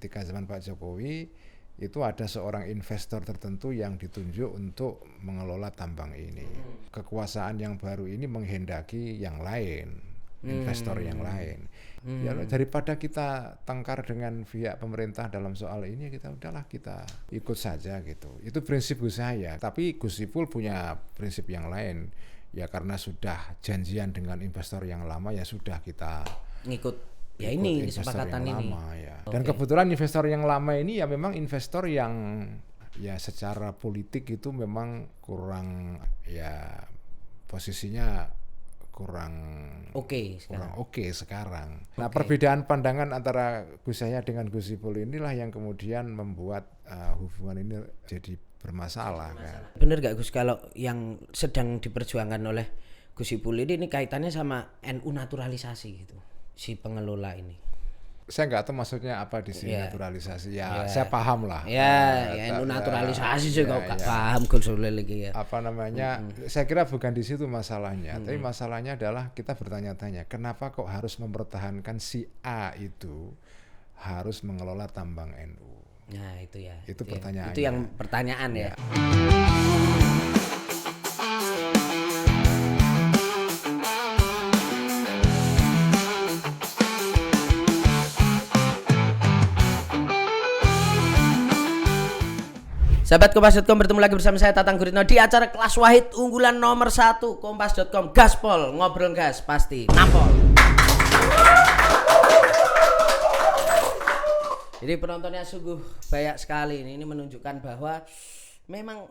ketika zaman Pak Jokowi itu ada seorang investor tertentu yang ditunjuk untuk mengelola tambang ini. Kekuasaan yang baru ini menghendaki yang lain, investor yang lain. Ya daripada kita tengkar dengan pihak pemerintah dalam soal ini, kita ikut saja gitu. Itu prinsip Gus saya. Tapi Gus Ipul punya prinsip yang lain. Ya karena sudah janjian dengan investor yang lama, ya sudah kita ngikut. Ya ini kesepakatan ini. Lama, ya. Dan kebetulan investor yang lama ini ya memang investor yang ya secara politik itu memang kurang, ya posisinya kurang oke sekarang. Nah, perbedaan pandangan antara Gus Yahya dengan Gus Ipul inilah yang kemudian membuat hubungan ini jadi bermasalah kan. Bener gak Gus, kalau yang sedang diperjuangkan oleh Gus Ipul ini kaitannya sama NU naturalisasi gitu, si pengelola ini? Saya nggak tahu maksudnya apa di sini naturalisasi. Saya paham lah. NU naturalisasi juga nggak paham Gus lagi ya. Apa namanya? Saya kira bukan di situ masalahnya. Tapi masalahnya adalah kita bertanya-tanya, kenapa kok harus mempertahankan si A itu harus mengelola tambang NU? Nah itu ya. Itu pertanyaan. Itu yang pertanyaan ya. Sahabat Kompas.com, bertemu lagi bersama saya Tatang Guritno di acara Kelas Wahid unggulan nomor 1 Kompas.com. Gaspol, ngobrol gas pasti nampol. Jadi penontonnya sungguh banyak sekali. Ini menunjukkan bahwa memang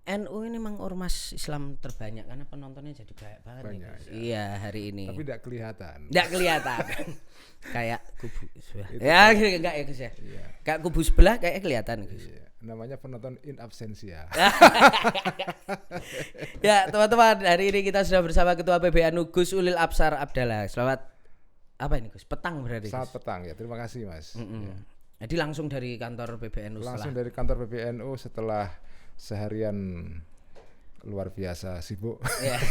NU ini memang ormas Islam terbanyak karena penontonnya jadi banyak banget nih. Iya hari ini. Tapi tidak kelihatan. Tidak kelihatan. Kayak kubu sebelah. Ya enggak ya Gus ya. Kayak kubu sebelah kayak kelihatan Gus. Namanya penonton in absentia. Ya teman-teman, hari ini kita sudah bersama Ketua PBNU Gus Ulil Absar Abdallah. Selamat apa ini Gus? Petang berarti. Selamat petang ya, terima kasih Mas. Ya. Jadi langsung dari kantor PBNU. Dari kantor PBNU setelah seharian luar biasa sibuk. Ya.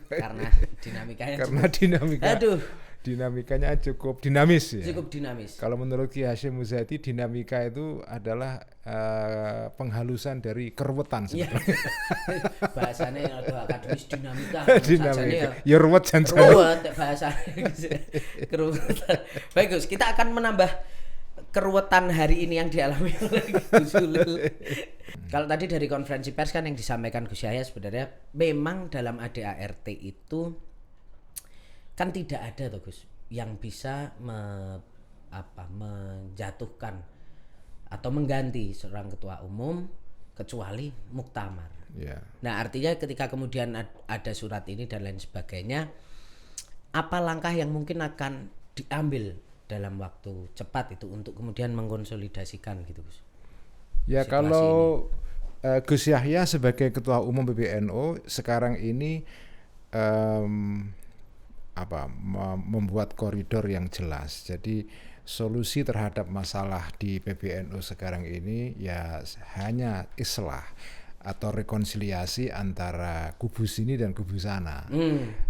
Karena dinamikanya. Dinamikanya cukup dinamis ya. Cukup dinamis. Kalau menurut Ki Hasyim Muzadi, dinamika itu adalah penghalusan dari keruwetan sebetulnya. Bahasanya yang ada akademis dinamika. Ya ruwet jangan. Ruwet bahasanya. Keruwetan. Baik Gus, kita akan menambah keruwetan hari ini yang dialami oleh Gus Ulil. Kalau tadi dari konferensi pers kan yang disampaikan Gus Yahya, sebenarnya memang dalam ADART itu kan tidak ada tuh Gus yang bisa menjatuhkan atau mengganti seorang ketua umum kecuali muktamar. Nah artinya ketika kemudian ada surat ini dan lain sebagainya, apa langkah yang mungkin akan diambil dalam waktu cepat itu untuk kemudian mengkonsolidasikan gitu Gus? Ya kalau Gus Yahya sebagai ketua umum PBNU sekarang ini membuat koridor yang jelas. Jadi solusi terhadap masalah di PBNU sekarang ini ya hanya islah atau rekonsiliasi antara kubu sini dan kubu sana.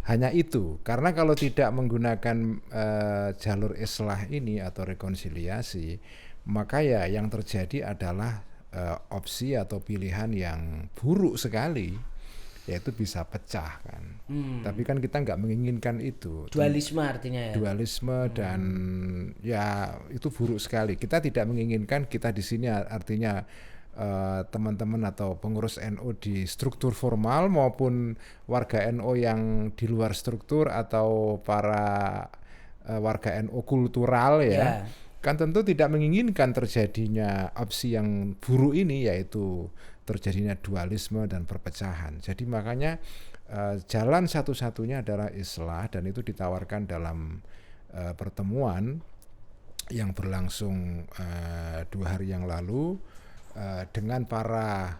Hanya itu. Karena kalau tidak menggunakan jalur islah ini atau rekonsiliasi, maka ya yang terjadi adalah opsi atau pilihan yang buruk sekali, yaitu bisa pecah kan. Tapi kan kita nggak menginginkan itu. Dualisme artinya ya. Dualisme dan ya itu buruk sekali. Kita tidak menginginkan, kita di sini artinya teman-teman atau pengurus NU di struktur formal maupun warga NU yang di luar struktur atau para warga NU kultural ya. Kan tentu tidak menginginkan terjadinya opsi yang buruk ini, yaitu terjadinya dualisme dan perpecahan. Jadi makanya jalan satu-satunya adalah islah, dan itu ditawarkan dalam pertemuan yang berlangsung 2 hari yang lalu dengan para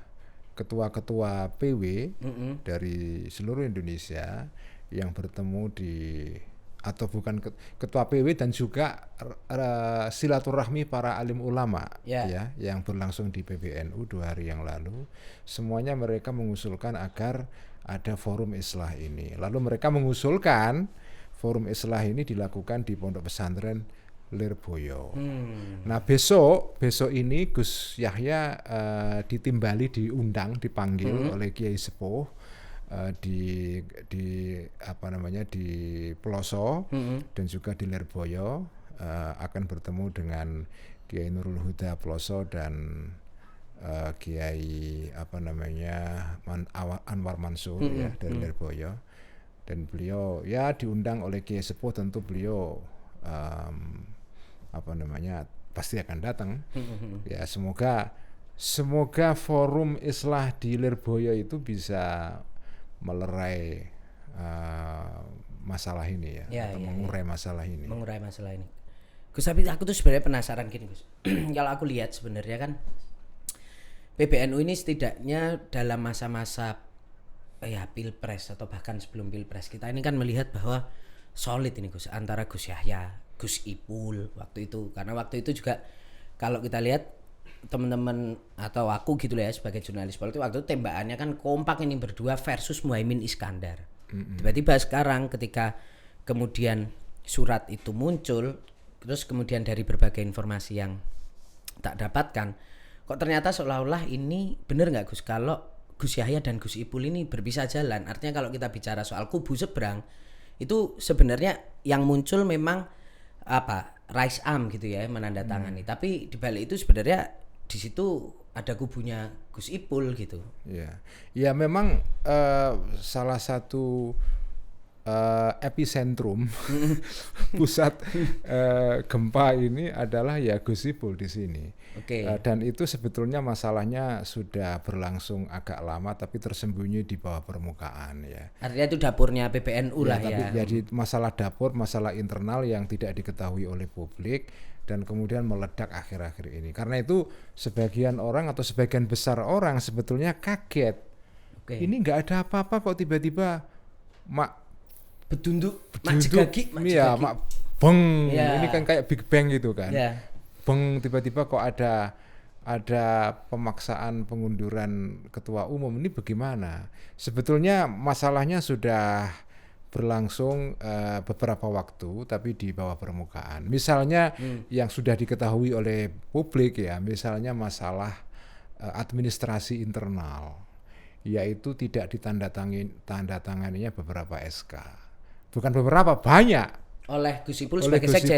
ketua-ketua PW dari seluruh Indonesia yang bertemu di, atau bukan ketua PW, dan juga silaturahmi para alim ulama ya yang berlangsung di PBNU 2 hari yang lalu. Semuanya mereka mengusulkan agar ada forum islah ini. Lalu mereka mengusulkan forum islah ini dilakukan di Pondok Pesantren Lirboyo. Nah besok ini Gus Yahya ditimbali, dipanggil oleh Kiai Sepuh di Peloso dan juga di Lirboyo, akan bertemu dengan Kiai Nurul Huda Peloso dan Kiai Anwar Mansur ya dari Lirboyo, dan beliau ya diundang oleh Kiai Sepuh, tentu beliau pasti akan datang. Ya semoga forum Islah di Lirboyo itu bisa melerai masalah ini atau mengurai masalah ini. Gus, tapi aku tuh sebenarnya penasaran gini Gus. Kalau aku lihat sebenarnya kan PBNU ini setidaknya dalam masa-masa pilpres atau bahkan sebelum pilpres, kita ini kan melihat bahwa solid ini Gus, antara Gus Yahya, Gus Ipul waktu itu. Karena waktu itu juga kalau kita lihat teman-teman atau aku gitu ya sebagai jurnalis politik, waktu itu tembakannya kan kompak ini berdua versus Muhaimin Iskandar. Tiba-tiba sekarang ketika kemudian surat itu muncul, terus kemudian dari berbagai informasi yang tak dapatkan, kok ternyata seolah-olah ini benar nggak Gus kalau Gus Yahya dan Gus Ipul ini berpisah jalan? Artinya kalau kita bicara soal kubu seberang, itu sebenarnya yang muncul memang Rais Am gitu ya, menandatangani. Tapi di balik itu sebenarnya di situ ada kubunya Gus Ipul gitu. Ya memang salah satu epicentrum pusat gempa ini adalah ya Gus Ipul di sini. Dan itu sebetulnya masalahnya sudah berlangsung agak lama tapi tersembunyi di bawah permukaan ya. Artinya itu dapurnya PBNU lah ya. Tapi jadi masalah dapur, masalah internal yang tidak diketahui oleh publik dan kemudian meledak akhir-akhir ini. Karena itu sebagian orang atau sebagian besar orang sebetulnya kaget. Ini nggak ada apa-apa kok tiba-tiba bedunduk majegagi. Ini kan kayak Big Bang gitu kan. Tiba-tiba kok ada pemaksaan pengunduran ketua umum, ini bagaimana? Sebetulnya masalahnya sudah berlangsung beberapa waktu tapi di bawah permukaan. Misalnya yang sudah diketahui oleh publik ya, misalnya masalah administrasi internal, yaitu tidak ditandatanganinya beberapa SK. Bukan beberapa, banyak. Oleh Gus Ipul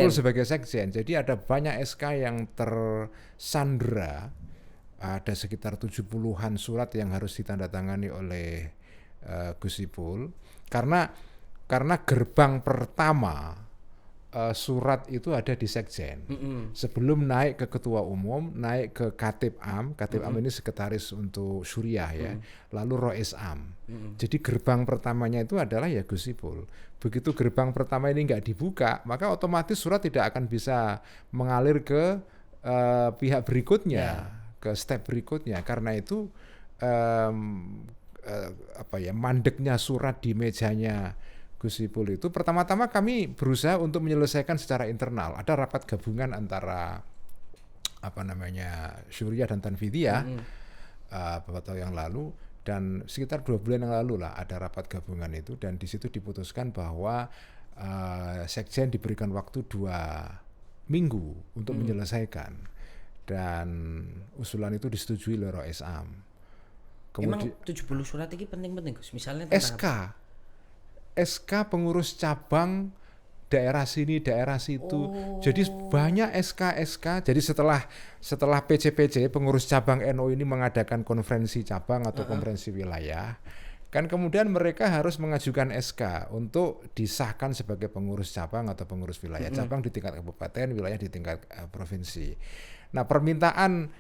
sebagai sekjen. Jadi ada banyak SK yang tersandera, ada sekitar 70-an surat yang harus ditandatangani oleh Gus Ipul. Karena gerbang pertama surat itu ada di sekjen. Sebelum naik ke ketua umum, naik ke Katib Am. Katib Am ini sekretaris untuk Syuriah ya. Lalu Rois Am. Jadi gerbang pertamanya itu adalah ya Gus Ipul. Begitu gerbang pertama ini nggak dibuka, maka otomatis surat tidak akan bisa mengalir ke pihak berikutnya, ke step berikutnya. Karena itu mandeknya surat di mejanya Gus Ipul itu, pertama-tama kami berusaha untuk menyelesaikan secara internal. Ada rapat gabungan antara Syuriah dan Tanfidiyah beberapa tahun yang lalu, dan sekitar 2 bulan yang lalu lah ada rapat gabungan itu, dan di situ diputuskan bahwa sekjen diberikan waktu 2 minggu untuk menyelesaikan, dan usulan itu disetujui oleh Rois Am. Emang 70 surat ini penting-penting Gus, misalnya SK pengurus cabang daerah sini, daerah situ. Jadi banyak SK. Jadi setelah PCPC pengurus cabang NU ini mengadakan konferensi cabang atau konferensi wilayah, kan kemudian mereka harus mengajukan SK untuk disahkan sebagai pengurus cabang atau pengurus wilayah. Cabang di tingkat kabupaten, wilayah di tingkat provinsi. Nah, permintaan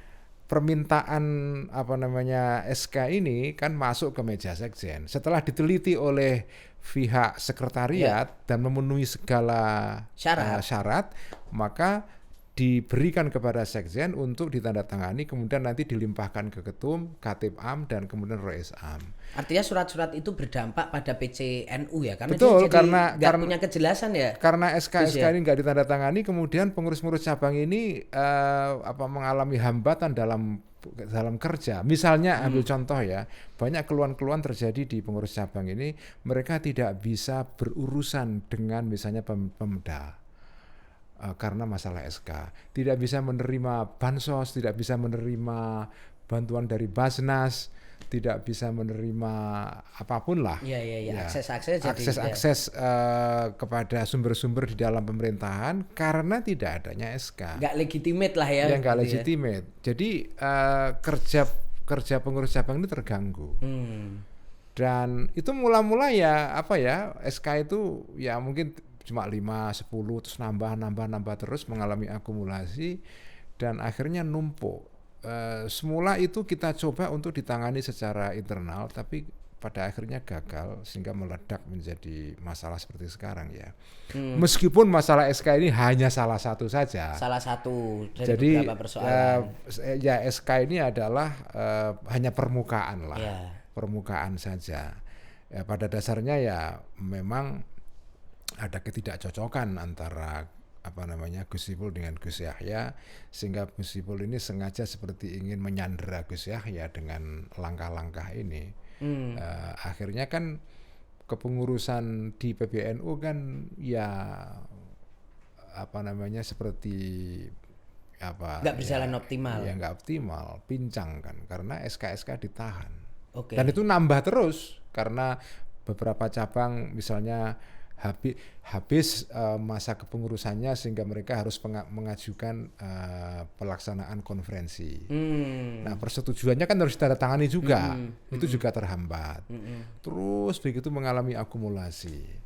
SK ini kan masuk ke meja sekjen. Setelah diteliti oleh pihak sekretariat dan memenuhi segala syarat, maka diberikan kepada sekjen untuk ditandatangani, kemudian nanti dilimpahkan ke ketum, Katib Am, dan kemudian Rois Am. Artinya surat-surat itu berdampak pada PCNU ya, karena betul, dia jadi nggak punya kejelasan ya. Karena SK ini nggak ditandatangani, kemudian pengurus-pengurus cabang ini mengalami hambatan dalam kerja. Misalnya ambil contoh ya, banyak keluhan-keluhan terjadi di pengurus cabang ini, mereka tidak bisa berurusan dengan misalnya Pemda. karena masalah SK. Tidak bisa menerima bansos, tidak bisa menerima bantuan dari Basnas, tidak bisa menerima apapun lah. Iya. Akses kepada sumber-sumber di dalam pemerintahan karena tidak adanya SK. Nggak legitimate lah ya. Nggak gitu legitimate. Jadi kerja pengurus cabang ini terganggu. Dan itu mula-mula ya SK itu ya mungkin cuma 5, 10 terus nambah terus mengalami akumulasi dan akhirnya numpuk. Semula itu kita coba untuk ditangani secara internal tapi pada akhirnya gagal sehingga meledak menjadi masalah seperti sekarang ya. Meskipun masalah SK ini hanya salah satu saja. Salah satu dari jadi, beberapa persoalan. Ya SK ini adalah hanya permukaan lah. Yeah. Permukaan saja. Ya, pada dasarnya ya memang ada ketidakcocokan antara Gus Ipul dengan Gus Yahya sehingga Gus Ipul ini sengaja seperti ingin menyandera Gus Yahya dengan langkah-langkah ini. Akhirnya kan kepengurusan di PBNU kan ya seperti nggak berjalan optimal. Ya nggak optimal, pincang kan karena SK ditahan. Okay. Dan itu nambah terus karena beberapa cabang misalnya habis masa kepengurusannya sehingga mereka harus mengajukan pelaksanaan konferensi. Nah persetujuannya kan harus ditandatangani juga, itu juga terhambat. Terus begitu mengalami akumulasi.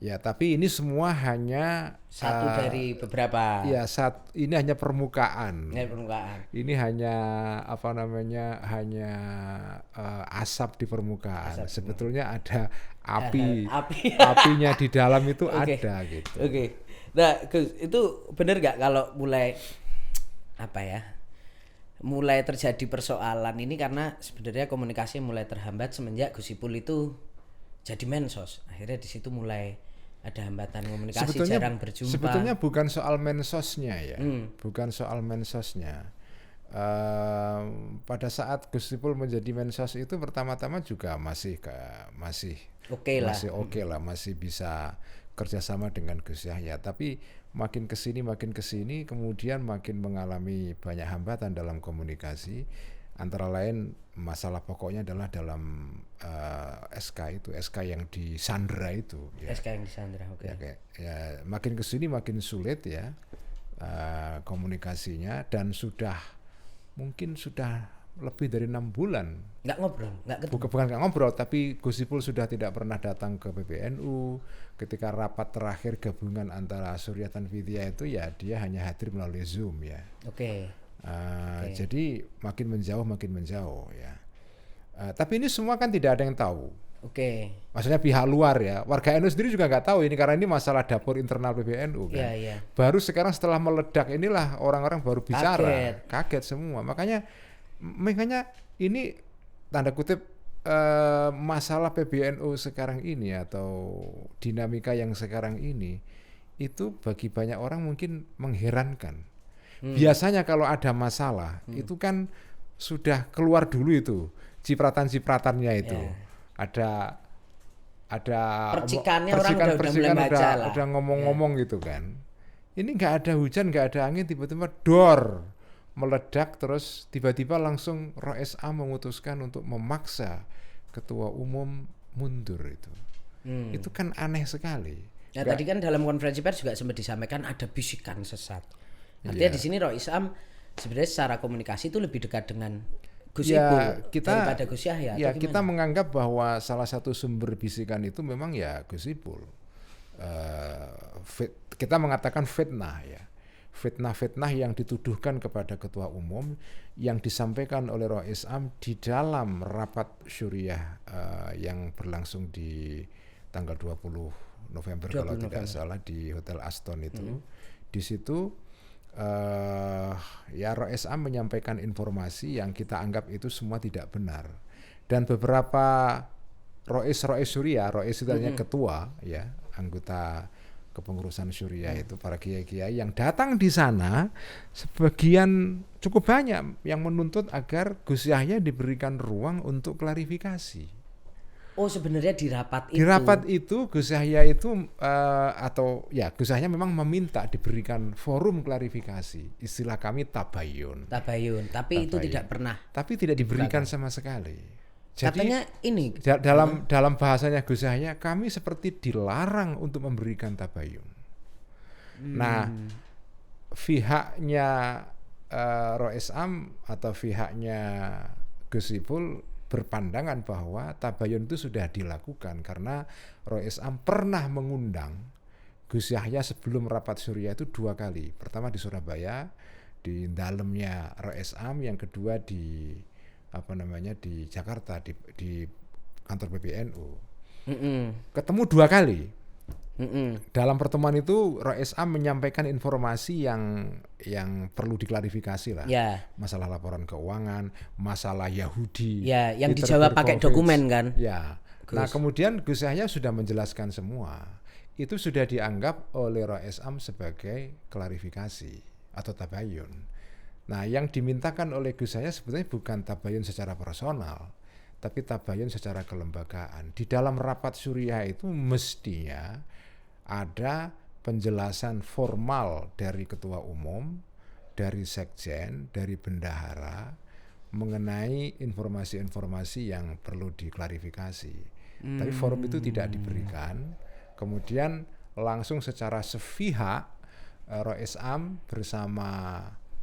Ya tapi ini semua hanya satu dari beberapa. Ya ini hanya permukaan. Ini hanya hanya asap di permukaan. Sebetulnya ada apinya di dalam itu ada gitu. Oke. Nah Gus, itu benar nggak kalau mulai terjadi persoalan ini karena sebenarnya komunikasi mulai terhambat semenjak Gus Ipul itu jadi mensos. Akhirnya di situ mulai ada hambatan komunikasi, jarang berjumpa. Sebetulnya bukan soal mensosnya ya, bukan soal mensosnya. Pada saat Gus Ipul menjadi mensos itu pertama-tama juga masih oke lah, masih bisa kerjasama dengan Gus Yahya. Tapi makin kesini kemudian makin mengalami banyak hambatan dalam komunikasi. Antara lain masalah pokoknya adalah dalam SK yang disandera itu. Ya. SK yang disandera, oke. Ya, makin kesini makin sulit ya komunikasinya dan mungkin sudah lebih dari 6 bulan. Nggak ngobrol, nggak ketemu. Bukan nggak ngobrol, tapi Gus Ipul sudah tidak pernah datang ke PBNU. Ketika rapat terakhir gabungan antara Surya dan Vidya itu ya dia hanya hadir melalui Zoom ya. Oke. Jadi makin menjauh ya. Tapi ini semua kan tidak ada yang tahu. Oke. Maksudnya pihak luar ya, warga NU sendiri juga nggak tahu ini karena ini masalah dapur internal PBNU kan. Iya. Baru sekarang setelah meledak inilah orang-orang baru bicara, kaget semua. Makanya ini tanda kutip masalah PBNU sekarang ini atau dinamika yang sekarang ini itu bagi banyak orang mungkin mengherankan. Biasanya kalau ada masalah itu kan sudah keluar dulu itu cipratan-cipratannya itu. Ada percikannya orang udah mulai baca lah. Udah ngomong-ngomong gitu kan. Ini nggak ada hujan, nggak ada angin, tiba-tiba dor meledak terus tiba-tiba langsung ROSA memutuskan untuk memaksa ketua umum mundur itu. Itu kan aneh sekali. Nah, tadi kan dalam konferensi pers juga sempat disampaikan ada bisikan sesat. Artinya di sini ROISAM sebenarnya secara komunikasi itu lebih dekat dengan Gus Ipul daripada Gus Yahya. Ya kita menganggap bahwa salah satu sumber bisikan itu memang ya Gus Ipul. Kita mengatakan fitnah ya. Fitnah yang dituduhkan kepada ketua umum yang disampaikan oleh ROISAM di dalam rapat syuriah yang berlangsung di tanggal 20 November kalau tidak salah di Hotel Aston itu. Di situ ya ROSA menyampaikan informasi yang kita anggap itu semua tidak benar dan beberapa Rois Syuriah, Rois itu artinya ketua ya, anggota kepengurusan Syuriah itu para kiai-kiai yang datang di sana sebagian cukup banyak yang menuntut agar Gus Yahya diberikan ruang untuk klarifikasi. Oh sebenarnya di rapat Di itu. rapat itu Gus Yahya itu atau ya Gus Yahya memang meminta diberikan forum klarifikasi, istilah kami tabayun. Tabayun, tapi itu Tabayun. tidak pernah. Tapi tidak diberikan sama sekali. Jadi Katanya ini dalam bahasanya Gus Yahya, kami seperti dilarang untuk memberikan tabayun. Nah, pihaknya Rois Am atau pihaknya Gus Ipul berpandangan bahwa tabayun itu sudah dilakukan karena Rois Am pernah mengundang Gus Yahya sebelum rapat Syuriah itu 2 kali. Pertama di Surabaya, di dalamnya Rois Am, yang kedua di di Jakarta di kantor PBNU. Ketemu 2 kali. Dalam pertemuan itu Rois Am menyampaikan informasi yang perlu diklarifikasi lah. Masalah laporan keuangan, masalah Yahudi. Ya, yang dijawab pakai dokumen kan. Ya. Nah, kemudian Gus Yahya sudah menjelaskan semua. Itu sudah dianggap oleh Rois Am sebagai klarifikasi atau tabayun. Nah, yang dimintakan oleh Gus Yahya sebetulnya bukan tabayun secara personal, tapi tabayun secara kelembagaan. Di dalam rapat Syuriah itu mestinya ada penjelasan formal dari ketua umum, dari sekjen, dari bendahara mengenai informasi-informasi yang perlu diklarifikasi. Tapi forum itu tidak diberikan. Kemudian langsung secara sepihak Rois Am bersama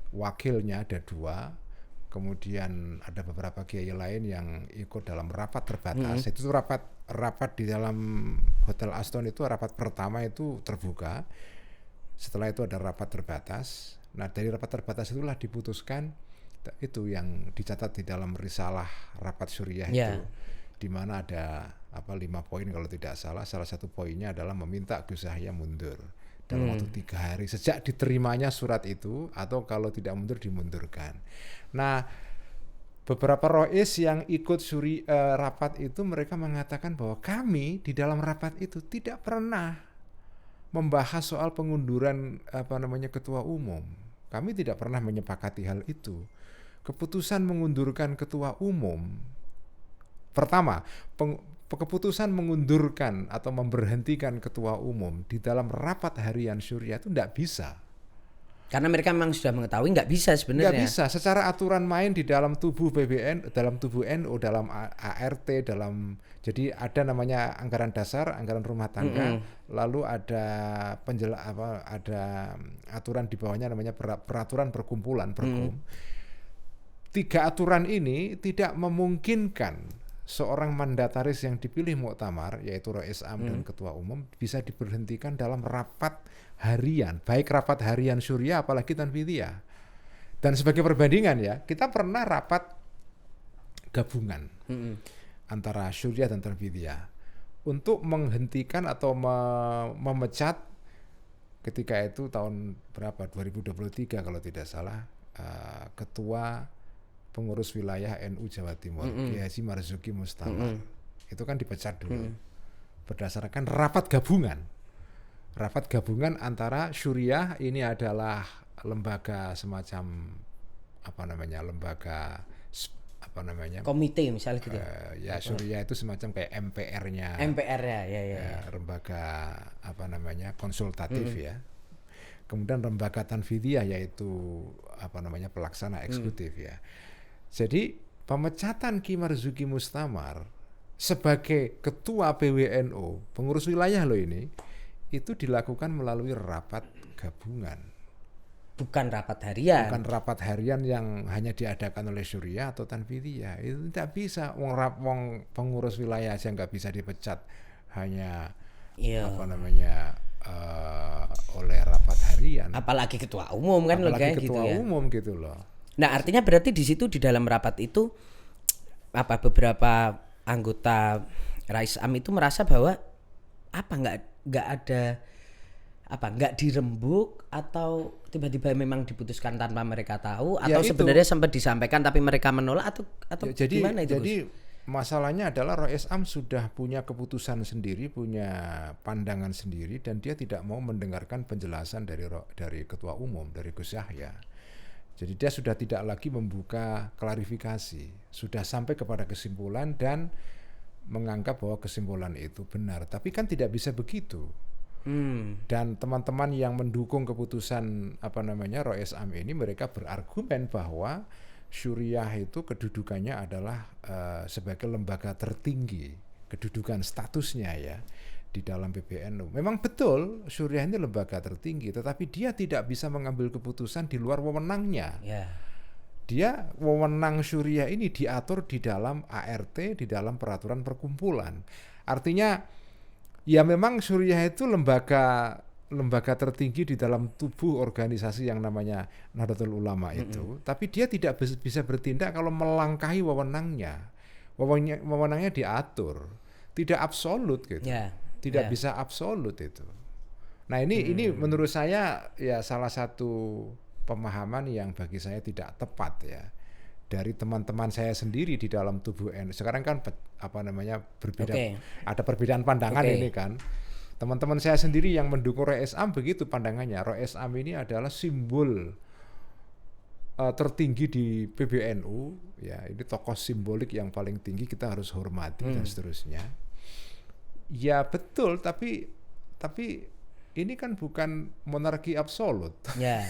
wakilnya ada 2. Kemudian ada beberapa kiai lain yang ikut dalam rapat terbatas. Itu rapat di dalam Hotel Aston itu rapat pertama itu terbuka. Setelah itu ada rapat terbatas. Nah, dari rapat terbatas itulah diputuskan itu yang dicatat di dalam risalah rapat Syuriah itu, di mana ada 5 poin kalau tidak salah. Salah satu poinnya adalah meminta Gus Yahya mundur dalam waktu 3 hari sejak diterimanya surat itu, atau kalau tidak mundur dimundurkan. Nah, beberapa rois yang ikut rapat itu mereka mengatakan bahwa kami di dalam rapat itu tidak pernah membahas soal pengunduran ketua umum. Kami tidak pernah menyepakati hal itu. Keputusan mengundurkan ketua umum, pertama, keputusan mengundurkan atau memberhentikan ketua umum di dalam rapat harian Syuriah itu tidak bisa. Karena mereka memang sudah mengetahui nggak bisa sebenarnya. Nggak bisa. Secara aturan main di dalam tubuh PBN, dalam tubuh NU, dalam ART, jadi ada namanya anggaran dasar, anggaran rumah tangga, lalu ada ada aturan di bawahnya namanya peraturan perkumpulan, perkum. 3 aturan ini tidak memungkinkan seorang mandataris yang dipilih muktamar, yaitu Rois Am dan ketua umum, bisa diberhentikan dalam rapat harian, baik rapat harian Syuriah apalagi Tanfidiyah. Dan sebagai perbandingan ya, kita pernah rapat gabungan antara Syuriah dan Tanfidiyah untuk menghentikan atau memecat ketika itu tahun berapa, 2023 kalau tidak salah, ketua pengurus wilayah NU Jawa Timur, Kiai Haji Marzuki Mustamar. Itu kan dipecat dulu berdasarkan rapat gabungan. Rapat gabungan antara Syuriah, ini adalah lembaga semacam komite misalnya gitu. Syuriah itu semacam kayak MPR-nya. MPR-nya lembaga konsultatif ya. Kemudian lembaga Tanfidiyah yaitu pelaksana eksekutif ya. Jadi pemecatan Ki Marzuki Mustamar sebagai ketua PWNU, pengurus wilayah loh ini, itu dilakukan melalui rapat gabungan. Bukan rapat harian. Bukan rapat harian yang hanya diadakan oleh Syuriah atau Tanfidiyah. Itu tidak bisa. Wong pengurus wilayah aja nggak bisa dipecat hanya oleh rapat harian. Apalagi ketua umum kan, apalagi ketua umum gitu loh. Nah, artinya berarti di situ di dalam rapat itu beberapa anggota Rois Am itu merasa bahwa nggak dirembuk, atau tiba-tiba memang diputuskan tanpa mereka tahu, atau sebenarnya sempat disampaikan tapi mereka menolak, atau gimana itu? Jadi masalahnya adalah Rois Am sudah punya keputusan sendiri, punya pandangan sendiri, dan dia tidak mau mendengarkan penjelasan dari ketua umum, dari Gus Yahya. Jadi dia sudah tidak lagi membuka klarifikasi, sudah sampai kepada kesimpulan dan menganggap bahwa kesimpulan itu benar, tapi kan tidak bisa begitu. Dan teman-teman yang mendukung keputusan Rois Am ini, mereka berargumen bahwa Syuriah itu kedudukannya adalah sebagai lembaga tertinggi, kedudukan statusnya ya di dalam PBNU. Memang betul Syuriah ini lembaga tertinggi, tetapi dia tidak bisa mengambil keputusan di luar wewenangnya. Dia, wewenang Syuriah ini diatur di dalam ART, di dalam peraturan perkumpulan. Artinya ya memang Syuriah itu lembaga tertinggi di dalam tubuh organisasi yang namanya Nahdlatul Ulama itu, tapi dia tidak bisa bertindak kalau melangkahi wewenangnya. Wewenangnya diatur, tidak absolut gitu. Tidak bisa absolut itu. Nah, ini menurut saya ya salah satu pemahaman yang bagi saya tidak tepat ya dari teman-teman saya sendiri di dalam tubuh NU. Sekarang kan berbeda, ada perbedaan pandangan ini kan. Teman-teman saya sendiri yang mendukung Rois Am begitu pandangannya. Rois Am ini adalah simbol tertinggi di PBNU ya, ini tokoh simbolik yang paling tinggi, kita harus hormati dan seterusnya. Ya betul, tapi ini kan bukan monarki absolut. Ya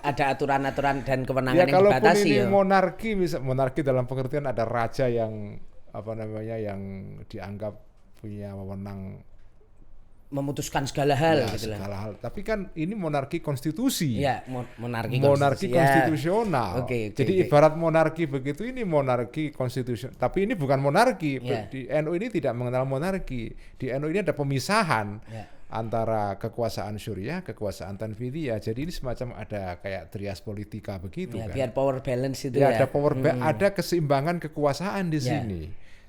ada aturan-aturan dan kewenangan yang dibatasi. Kalaupun ini monarki dalam pengertian ada raja yang yang dianggap punya wewenang memutuskan segala hal segala hal. Tapi kan ini monarki konstitusi. Ya, monarki konstitusional. Jadi ibarat monarki begitu, ini monarki konstitusional. Tapi ini bukan monarki. Di NU ini tidak mengenal monarki. Di NU ini ada pemisahan antara kekuasaan Syuriah, kekuasaan Tanfidiyah. Jadi ini semacam ada kayak trias politika begitu kan. Biar power balance itu ada ada keseimbangan kekuasaan di sini.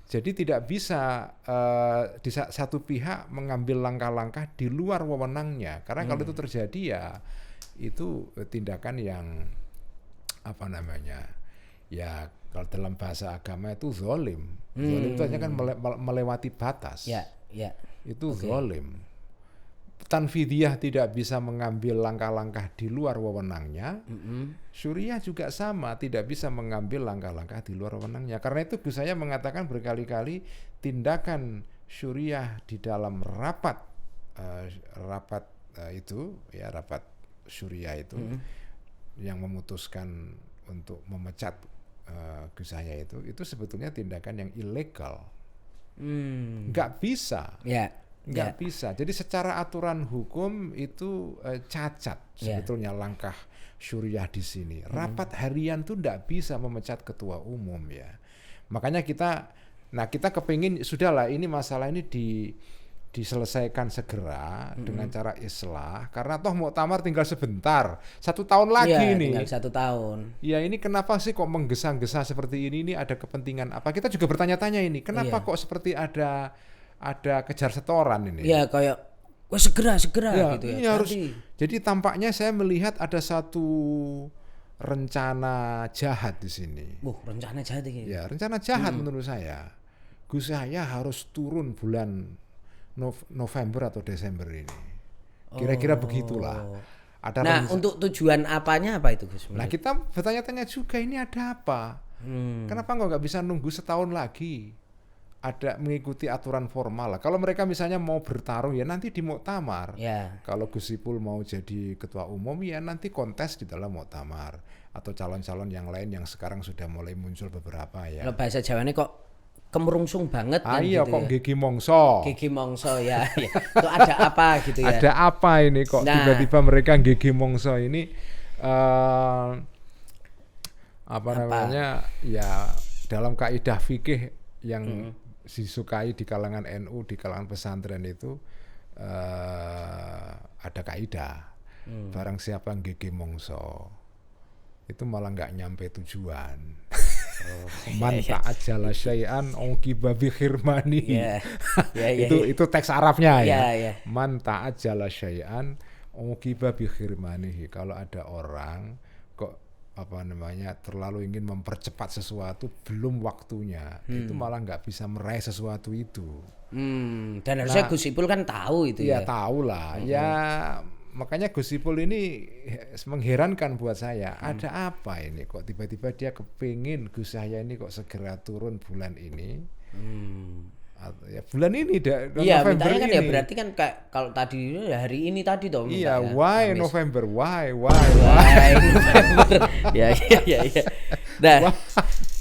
Jadi tidak bisa di satu pihak mengambil langkah-langkah di luar wewenangnya, karena kalau itu terjadi ya itu tindakan yang ya kalau dalam bahasa agama itu zalim. Zalim itu hanya kan melewati batas. Itu zalim. Tanfidiyah tidak bisa mengambil langkah-langkah di luar wewenangnya. Syuriah juga sama, tidak bisa mengambil langkah-langkah di luar wewenangnya. Karena itu Gus saya mengatakan berkali-kali tindakan Syuriah di dalam rapat Syuriah itu yang memutuskan untuk memecat Gus saya itu sebetulnya tindakan yang ilegal. Nggak bisa. Nggak bisa. Jadi secara aturan hukum itu cacat sebetulnya langkah Syuriah di sini. Rapat harian tuh nggak bisa memecat ketua umum ya. Makanya kita kepingin sudahlah ini masalah ini diselesaikan segera dengan cara islah, karena toh muktamar tinggal sebentar, 1 tahun lagi nih. Tinggal 1 tahun. Ya ini kenapa sih kok menggesa-gesa seperti ini? Ini ada kepentingan apa? Kita juga bertanya-tanya ini. Kenapa kok seperti ada kejar setoran ini? Ya kayak segera gitu ya. Ini harus. Jadi tampaknya saya melihat ada satu rencana jahat di sini. Rencana jahat ini. Ya, rencana jahat menurut saya. Gus Yahya harus turun bulan November atau Desember ini. Kira-kira begitulah. Untuk tujuan apanya apa itu Gus? Nah, kita bertanya-tanya juga ini ada apa? Kenapa nggak bisa nunggu setahun lagi? Ada mengikuti aturan formal lah. Kalau mereka misalnya mau bertarung ya nanti di muktamar. Kalau Gus Ipul mau jadi ketua umum ya nanti kontes di dalam muktamar, atau calon-calon yang lain yang sekarang sudah mulai muncul beberapa ya. Kalau bahasa Jawanya kok kemerungsung banget kan iya gitu kok ya. Gigi mongso ya. Itu ada apa gitu ya. Ada apa ini kok tiba-tiba mereka gigi mongso ini ya dalam kaidah fikih yang disukai di kalangan NU, di kalangan pesantren itu ada kaidah. Barang siapa gigi mongso itu malah nggak nyampe tujuan. Man ta'ajjala syai'an uqiba bi khirmani. Itu teks Arabnya ya. Man ta'ajjala syai'an uqiba bi khirmanihi. Kalau ada orang kok terlalu ingin mempercepat sesuatu belum waktunya, itu malah nggak bisa meraih sesuatu itu. Dan harusnya Gus Ipul kan tahu itu ya. Ya tahu lah. Ya makanya Gus Ipul ini mengherankan buat saya. Ada apa ini kok tiba-tiba dia kepingin Gus Yahya ini kok segera turun bulan ini. Ya bulan ini Iya, November mintanya kan ini. ya berarti kan kayak kalau tadi ya hari ini tadi toh Iya, mintanya. why Kamis. November? Why? Why November. Ya. Nah,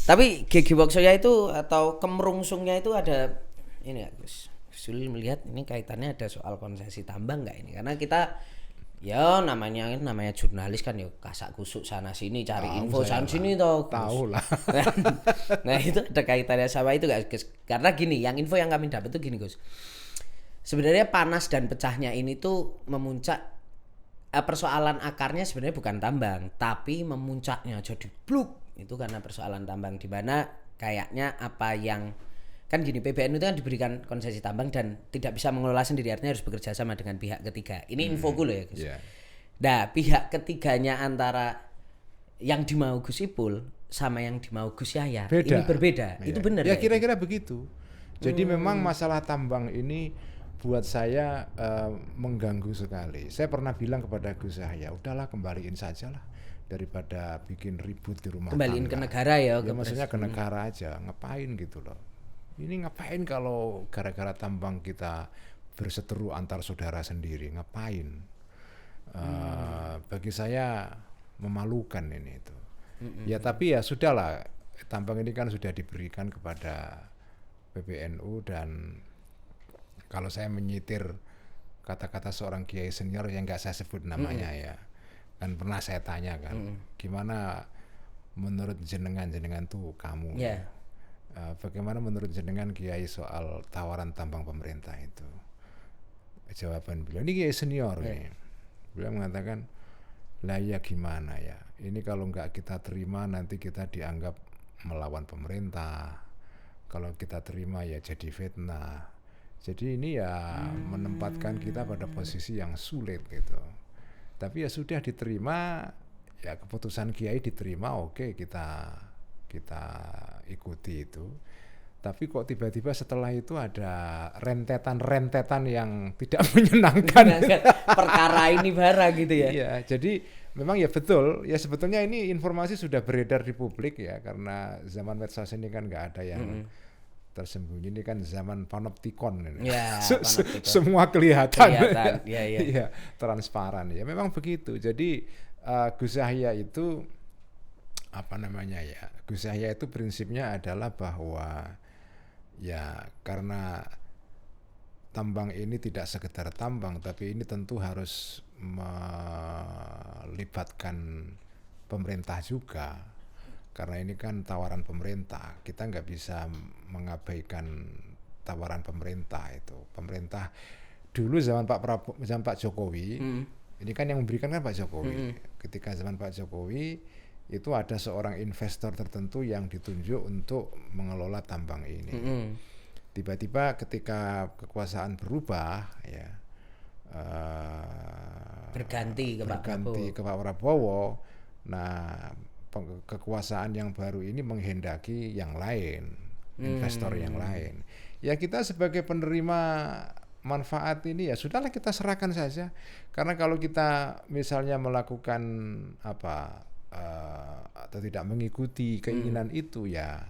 tapi GG Worksoya itu atau kemerungsungnya itu ada ini ya Gus. Sul melihat ini kaitannya ada soal konsesi tambang nggak ini? Karena kita ya namanya jurnalis kan ya kasak kusuk sana sini cari info sana sini toh. Tahu lah. Nah itu ada kaitannya sama itu gak Gus? Karena gini, yang info yang kami dapat tuh gini Gus. Sebenarnya panas dan pecahnya ini tuh memuncak persoalan akarnya sebenarnya bukan tambang, tapi memuncaknya jadi bluk itu karena persoalan tambang di mana kayaknya apa yang kan gini PBNU itu kan diberikan konsesi tambang dan tidak bisa mengelola sendiri artinya harus bekerja sama dengan pihak ketiga. Ini infoku loh ya Gus. Yeah. Nah pihak ketiganya antara yang dimau Gus Ipul sama yang dimau Gus Yahya ini berbeda. Itu benar ya? Kira-kira begitu. Jadi memang masalah tambang ini buat saya mengganggu sekali. Saya pernah bilang kepada Gus Yahya, udahlah kembaliin saja lah daripada bikin ribut di rumah kembaliin tangga. ke negara ya. Maksudnya ke negara aja, ngapain gitu loh. Ini ngapain kalau gara-gara tambang kita berseteru antar saudara sendiri, ngapain? Bagi saya memalukan ini itu. Ya tapi ya sudahlah, tambang ini kan sudah diberikan kepada PBNU dan kalau saya menyitir kata-kata seorang kiai senior yang nggak saya sebut namanya ya, kan pernah saya tanya kan, gimana menurut jenengan tuh kamu? Yeah. Bagaimana menurut jenengan kiai soal tawaran tambang pemerintah itu? Jawaban beliau, ini kiai senior nih. Beliau mengatakan, lah ya gimana ya? Ini kalau nggak kita terima nanti kita dianggap melawan pemerintah. Kalau kita terima ya jadi fitnah. Jadi ini ya menempatkan kita pada posisi yang sulit gitu. Tapi ya sudah diterima, ya keputusan kiai diterima, oke kita ikuti itu. Tapi kok tiba-tiba setelah itu ada rentetan yang tidak menyenangkan. Perkara ini bara gitu ya. Iya, jadi memang ya betul. Ya sebetulnya ini informasi sudah beredar di publik ya, karena zaman medsos ini kan nggak ada yang tersembunyi. Ini kan zaman panoptikon ini. Ya, semua kelihatan. Ya. Transparan ya. Memang begitu. Jadi Gus Yahya itu Gus Yahya itu prinsipnya adalah bahwa ya karena tambang ini tidak sekedar tambang, tapi ini tentu harus melibatkan pemerintah juga, karena ini kan tawaran pemerintah. Kita nggak bisa mengabaikan tawaran pemerintah itu. Pemerintah dulu zaman Pak Jokowi, ini kan yang memberikan kan Pak Jokowi. Ketika zaman Pak Jokowi itu ada seorang investor tertentu yang ditunjuk untuk mengelola tambang ini. Tiba-tiba ketika kekuasaan berubah ya, berganti ke Pak Prabowo. Nah kekuasaan yang baru ini menghendaki yang lain, investor yang lain. Ya kita sebagai penerima manfaat ini ya sudahlah kita serahkan saja, karena kalau kita misalnya melakukan atau tidak mengikuti keinginan itu ya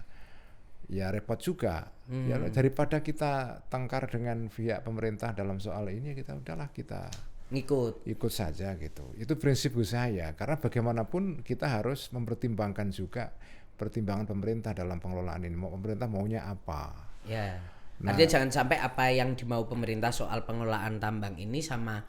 repot juga. Ya daripada kita tengkar dengan pihak pemerintah dalam soal ini, kita udahlah kita ikut saja gitu. Itu prinsip saya, karena bagaimanapun kita harus mempertimbangkan juga pertimbangan pemerintah dalam pengelolaan ini. Pemerintah maunya apa? Ya. Artinya jangan sampai apa yang dimau pemerintah soal pengelolaan tambang ini sama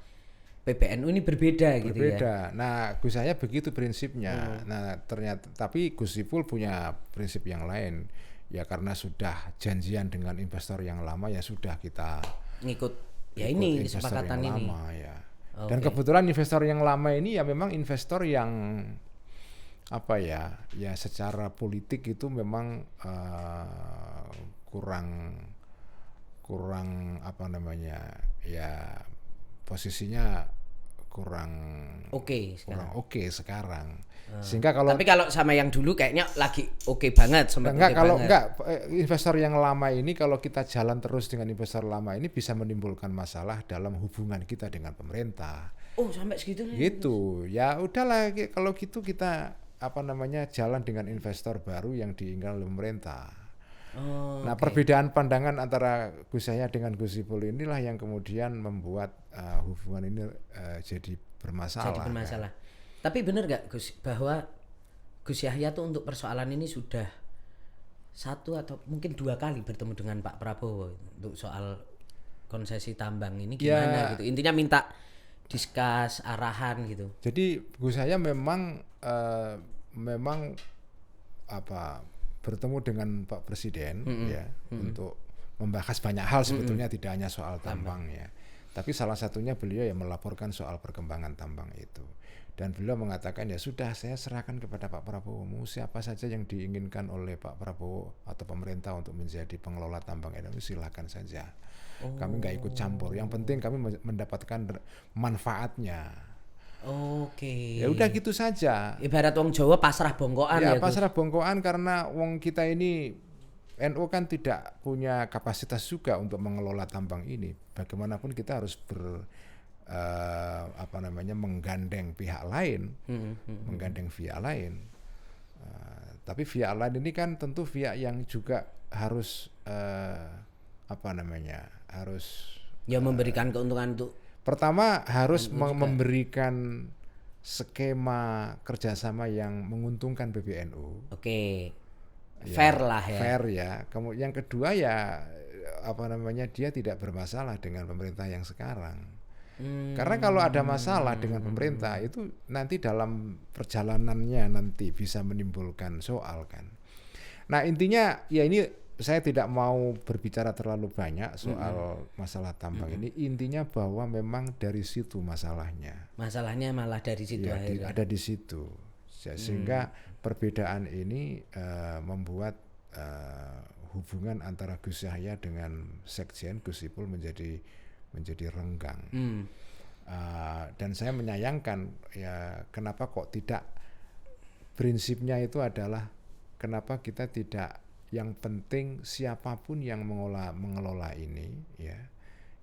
PBNU ini berbeda gitu ya. Nah, Gus Yahya begitu prinsipnya. Nah, ternyata tapi Gus Ipul punya prinsip yang lain. Ya karena sudah janjian dengan investor yang lama, ya sudah kita ngikut ini kesepakatan ini. Lama, ya. Dan kebetulan investor yang lama ini ya memang investor yang ya secara politik itu memang kurang ya posisinya kurang oke sekarang. Sehingga tapi kalau sama yang dulu kayaknya lagi oke banget. Investor yang lama ini kalau kita jalan terus dengan investor lama ini bisa menimbulkan masalah dalam hubungan kita dengan pemerintah. Oh, sampai segitu nih. Gitu. Ya udahlah kalau gitu kita jalan dengan investor baru yang diinginkan oleh pemerintah. Nah, perbedaan pandangan antara Gus Yahya dengan Gus Ipul inilah yang kemudian membuat hubungan ini jadi bermasalah. Jadi bermasalah. Tapi benar gak Gus bahwa Gus Yahya tuh untuk persoalan ini sudah 1 atau mungkin 2 kali bertemu dengan Pak Prabowo untuk soal konsesi tambang ini gimana gitu. Intinya minta diskus arahan gitu. Jadi Gus Yahya memang bertemu dengan Pak Presiden untuk membahas banyak hal sebetulnya tidak hanya soal tambang ya. Tapi salah satunya beliau yang melaporkan soal perkembangan tambang itu. Dan beliau mengatakan ya sudah saya serahkan kepada Pak Prabowo, siapa saja yang diinginkan oleh Pak Prabowo atau pemerintah untuk menjadi pengelola tambang Indonesia silakan saja. Kami nggak ikut campur. Yang penting kami mendapatkan manfaatnya. Ya udah gitu saja. Ibarat wong Jawa pasrah bongkoan ya. Pasrah bongkoan karena wong kita ini NU kan tidak punya kapasitas juga untuk mengelola tambang ini. Bagaimanapun kita harus menggandeng pihak lain, tapi pihak lain ini kan tentu pihak yang juga harus harus memberikan keuntungan untuk. Pertama harus memberikan skema kerjasama yang menguntungkan PBNU. Fair lah ya. Fair ya. Kemudian yang kedua ya dia tidak bermasalah dengan pemerintah yang sekarang. Karena kalau ada masalah dengan pemerintah itu nanti dalam perjalanannya nanti bisa menimbulkan soal kan. Nah intinya ya ini saya tidak mau berbicara terlalu banyak soal masalah tambang ini. Intinya bahwa memang dari situ masalahnya. Masalahnya malah dari situ akhirnya. Ada di situ. Sehingga perbedaan ini membuat hubungan antara Gus Yahya dengan Sekjen Gus Ipul menjadi renggang. Dan saya menyayangkan ya kenapa kok tidak, prinsipnya itu adalah kenapa kita tidak, yang penting siapapun yang mengelola ini ya,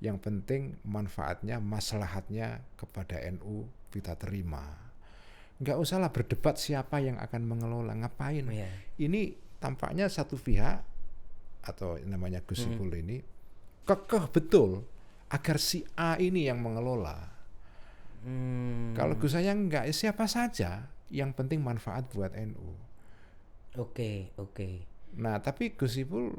yang penting manfaatnya, maslahatnya kepada NU kita terima. Nggak usahlah berdebat siapa yang akan mengelola, ngapain. Ini tampaknya satu pihak atau namanya Gus Ipul ini kekeh betul agar si A ini yang mengelola. Kalau Gus Yahya enggak, siapa saja, yang penting manfaat buat NU. Oke. Nah, tapi Gus Ipul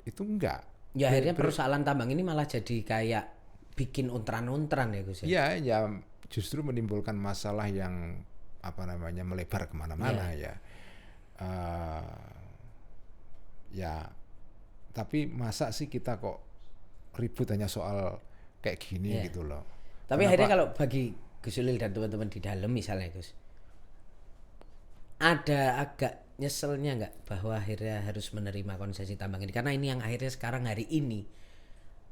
itu enggak. Ya akhirnya persoalan tambang ini malah jadi kayak bikin untran-untran ya Gus. Ya justru menimbulkan masalah yang melebar kemana-mana tapi masa sih kita kok ribut hanya soal kayak gini gitu loh. Tapi akhirnya kalau bagi Gus Ulil dan teman-teman di dalam misalnya Gus, ada agak nyeselnya nggak bahwa akhirnya harus menerima konsesi tambang ini, karena ini yang akhirnya sekarang hari ini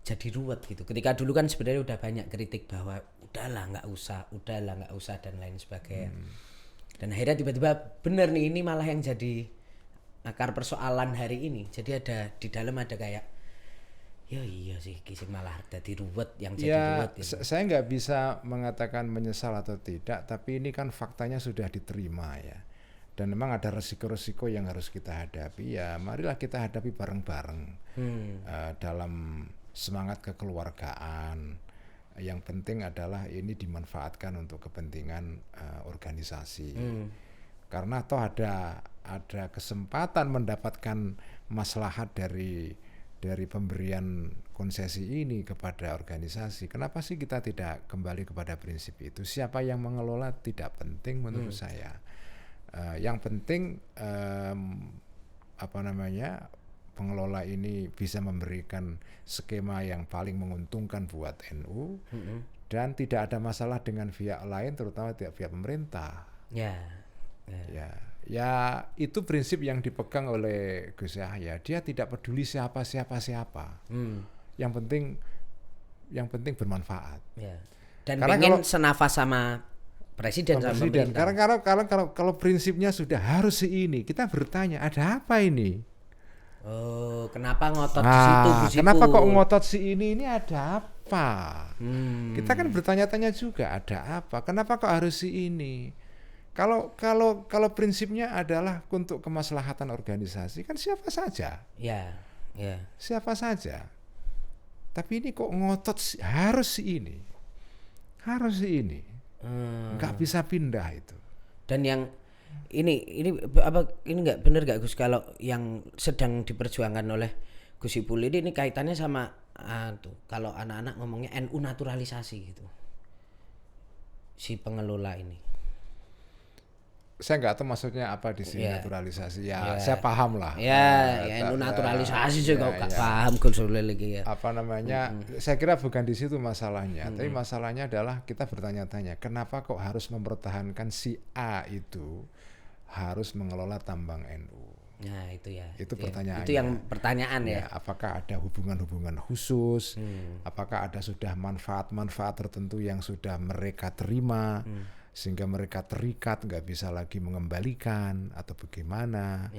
jadi ruwet gitu. Ketika dulu kan sebenarnya udah banyak kritik bahwa udahlah nggak usah dan lain sebagainya. Dan akhirnya tiba-tiba bener nih, ini malah yang jadi akar persoalan hari ini. Jadi ada di dalam ada kayak iya sih kisah malah jadi ruwet yang jadi ruwet. Saya nggak bisa mengatakan menyesal atau tidak, tapi ini kan faktanya sudah diterima ya. Dan memang ada resiko-resiko yang harus kita hadapi ya, marilah kita hadapi bareng-bareng dalam semangat kekeluargaan. Yang penting adalah ini dimanfaatkan untuk kepentingan organisasi. Karena toh ada kesempatan mendapatkan maslahat dari pemberian konsesi ini kepada organisasi. Kenapa sih kita tidak kembali kepada prinsip itu? Siapa yang mengelola tidak penting menurut saya. Yang penting pengelola ini bisa memberikan skema yang paling menguntungkan buat NU dan tidak ada masalah dengan pihak lain, terutama pihak pemerintah. Ya itu prinsip yang dipegang oleh Gus Yahya. Dia tidak peduli siapa. Yang penting bermanfaat. Dan pengen senafas sama presiden. Karena kalau prinsipnya sudah harus ini, kita bertanya ada apa ini? Kenapa ngotot di situ? Kenapa kok ngotot si ini ada apa? Kita kan bertanya-tanya juga ada apa? Kenapa kok harus si ini? Kalau prinsipnya adalah untuk kemaslahatan organisasi, kan siapa saja. Ya. Siapa saja. Tapi ini kok ngotot harus ini. Nggak bisa pindah itu. Dan yang ini apa ini nggak benar nggak Gus, kalau yang sedang diperjuangkan oleh Gus Ipul ini kaitannya sama tuh kalau anak-anak ngomongnya NU naturalisasi gitu. Si pengelola ini. Saya nggak tahu maksudnya apa di sini naturalisasi. Ya, saya paham lah. NU naturalisasi juga nggak paham Gus lagi ya. Apa namanya? Saya kira bukan di situ masalahnya. Tapi masalahnya adalah kita bertanya-tanya, kenapa kok harus mempertahankan si A itu harus mengelola tambang NU? Nah itu ya. Itu pertanyaannya. Itu yang pertanyaan ya. Apakah ada hubungan-hubungan khusus? Apakah ada sudah manfaat-manfaat tertentu yang sudah mereka terima? Sehingga mereka terikat nggak bisa lagi mengembalikan atau bagaimana?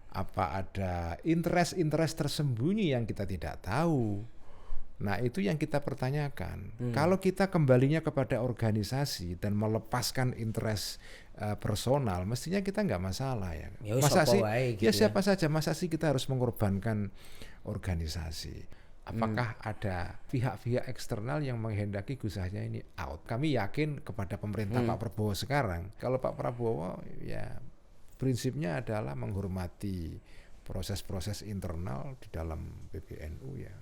Apa ada interest tersembunyi yang kita tidak tahu? Nah itu yang kita pertanyakan. Kalau kita kembalinya kepada organisasi dan melepaskan interest personal, mestinya kita nggak masalah ya. Masa sih? Gitu siapa saja. Masa sih kita harus mengorbankan organisasi? Apakah ada pihak-pihak eksternal yang menghendaki Gus Yahya ini out? Kami yakin kepada pemerintah Pak Prabowo sekarang. Kalau Pak Prabowo ya prinsipnya adalah menghormati proses-proses internal di dalam PBNU ya.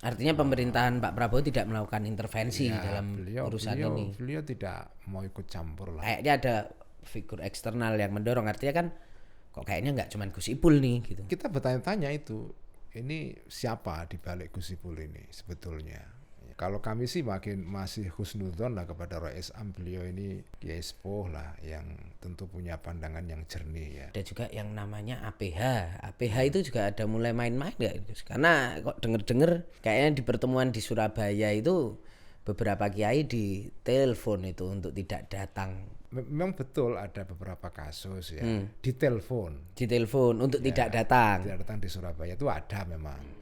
Artinya pemerintahan Pak Prabowo tidak melakukan intervensi dalam urusan ini. Beliau tidak mau ikut campur lah. Kayaknya ada figur eksternal yang mendorong. Artinya kan kok kayaknya nggak cuma Gus Ipul nih gitu. Kita bertanya-tanya itu. Ini siapa di balik Gus Ipul ini sebetulnya? Kalau kami sih masih husnudzon lah kepada Roy Isam. Beliau ini Kiai Sepuh lah yang tentu punya pandangan yang jernih ya. Ada juga yang namanya APH. APH itu juga ada mulai main-main nggak? Karena kok denger-denger kayaknya di pertemuan di Surabaya itu beberapa kiai ditelepon itu untuk tidak datang. Memang betul ada beberapa kasus ya ditelepon untuk tidak datang di Surabaya itu ada memang